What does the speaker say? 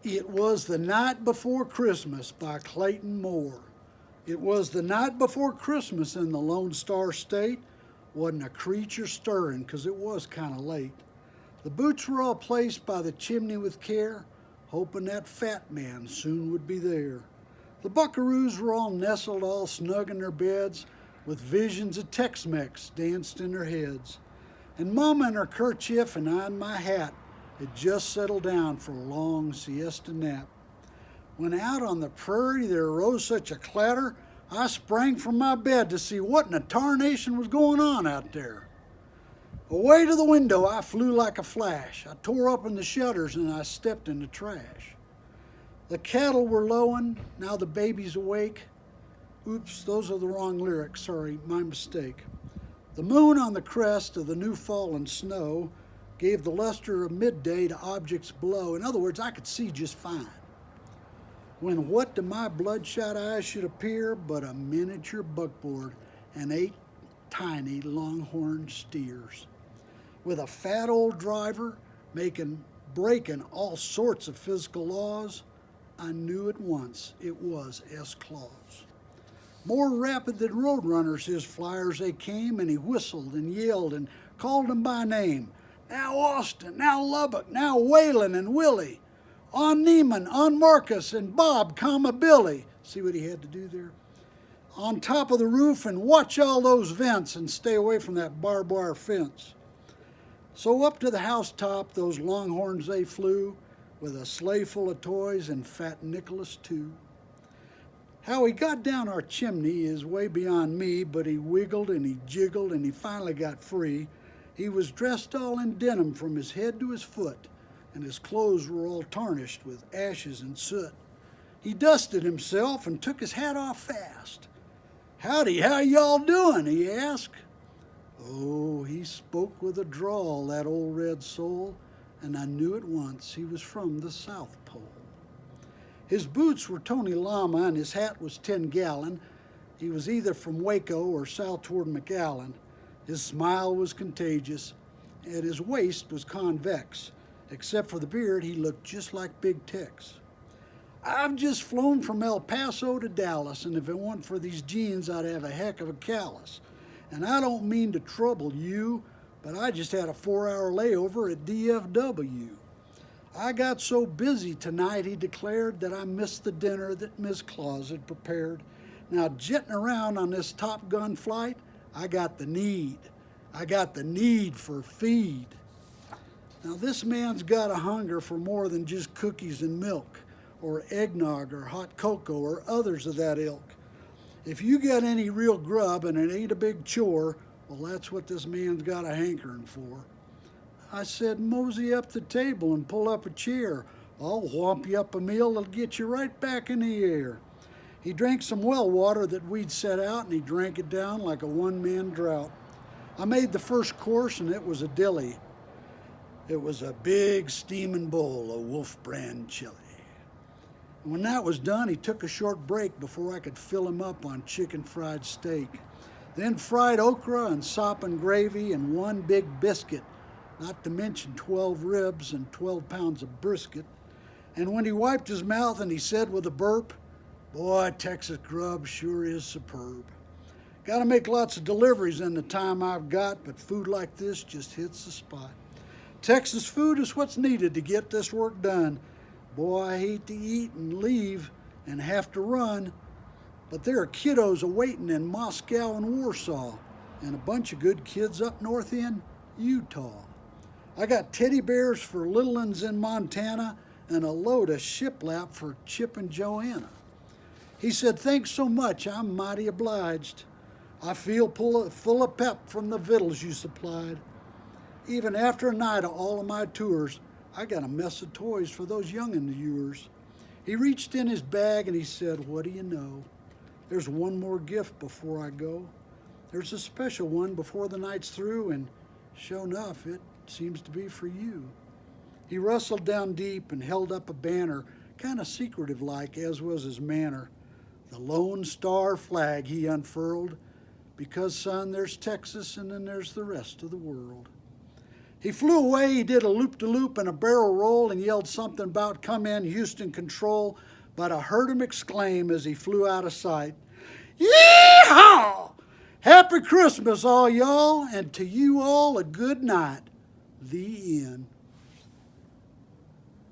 It was the night before Christmas by Clayton Moore. It was the night before Christmas in the Lone Star State. Wasn't a creature stirring 'cause it was kind of late. The boots were all placed by the chimney with care, hoping that fat man soon would be there. The buckaroos were all nestled all snug in their beds, with visions of Tex-Mex danced in their heads. And Mama in her kerchief and I in my hat had just settled down for a long siesta nap. When out on the prairie there arose such a clatter, I sprang from my bed to see what in the tarnation was going on out there. Away to the window I flew like a flash. I tore open the shutters and I stepped in the trash. The cattle were lowing, now the baby's awake. Oops, those are the wrong lyrics, sorry, my mistake. The moon on the crest of the new fallen snow gave the luster of midday to objects below. In other words, I could see just fine. When what to my bloodshot eyes should appear but a miniature buckboard and 8 tiny longhorn steers, with a fat old driver breaking all sorts of physical laws. I knew at once it was S. Claus. More rapid than roadrunners his flyers they came, and he whistled and yelled and called them by name. Now Austin, now Lubbock, now Whalen and Willie, on Neiman, on Marcus and Bob, comma Billy. See what he had to do there? On top of the roof, and watch all those vents and stay away from that barbed wire fence. So up to the housetop those longhorns they flew, with a sleigh full of toys and fat Nicholas too. How he got down our chimney is way beyond me, but he wiggled and he jiggled and he finally got free. He was dressed all in denim from his head to his foot, and his clothes were all tarnished with ashes and soot. He dusted himself and took his hat off fast. Howdy, how y'all doing? He asked. Oh, he spoke with a drawl, that old red soul, and I knew at once he was from the South Pole. His boots were Tony Lama and his hat was 10-gallon. He was either from Waco or south toward McAllen. His smile was contagious, and his waist was convex. Except for the beard, he looked just like Big Tex. I've just flown from El Paso to Dallas, and if it weren't for these jeans, I'd have a heck of a callus. And I don't mean to trouble you, but I just had a 4-hour layover at DFW. I got so busy tonight, he declared, that I missed the dinner that Miss Claus had prepared. Now, jetting around on this Top Gun flight, I got the need. I got the need for feed. Now, this man's got a hunger for more than just cookies and milk, or eggnog, or hot cocoa, or others of that ilk. If you got any real grub and it ain't a big chore, well, that's what this man's got a hankering for. I said, mosey up the table and pull up a chair. I'll whomp you up a meal that'll get you right back in the air. He drank some well water that we'd set out, and he drank it down like a one-man drought. I made the first course, and it was a dilly. It was a big steaming bowl of Wolf Brand chili. And when that was done, he took a short break before I could fill him up on chicken fried steak. Then fried okra and sop and gravy and one big biscuit, not to mention 12 ribs and 12 pounds of brisket. And when he wiped his mouth and he said with a burp, boy, Texas grub sure is superb. Got to make lots of deliveries in the time I've got, but food like this just hits the spot. Texas food is what's needed to get this work done. Boy, I hate to eat and leave and have to run, but there are kiddos awaiting in Moscow and Warsaw, and a bunch of good kids up north in Utah. I got teddy bears for little uns in Montana and a load of shiplap for Chip and Joanna. He said, thanks so much, I'm mighty obliged. I feel full of pep from the victuals you supplied. Even after a night of all of my tours, I got a mess of toys for those young'un of yours. He reached in his bag and he said, what do you know? There's one more gift before I go. There's a special one before the night's through, and sure enough, it seems to be for you. He rustled down deep and held up a banner, kind of secretive-like, as was his manner. The Lone Star flag he unfurled, because, son, there's Texas and then there's the rest of the world. He flew away, he did a loop-de-loop and a barrel roll and yelled something about come in Houston control, but I heard him exclaim as he flew out of sight, "Yee-haw! Happy Christmas, all y'all, and to you all a good night." The end.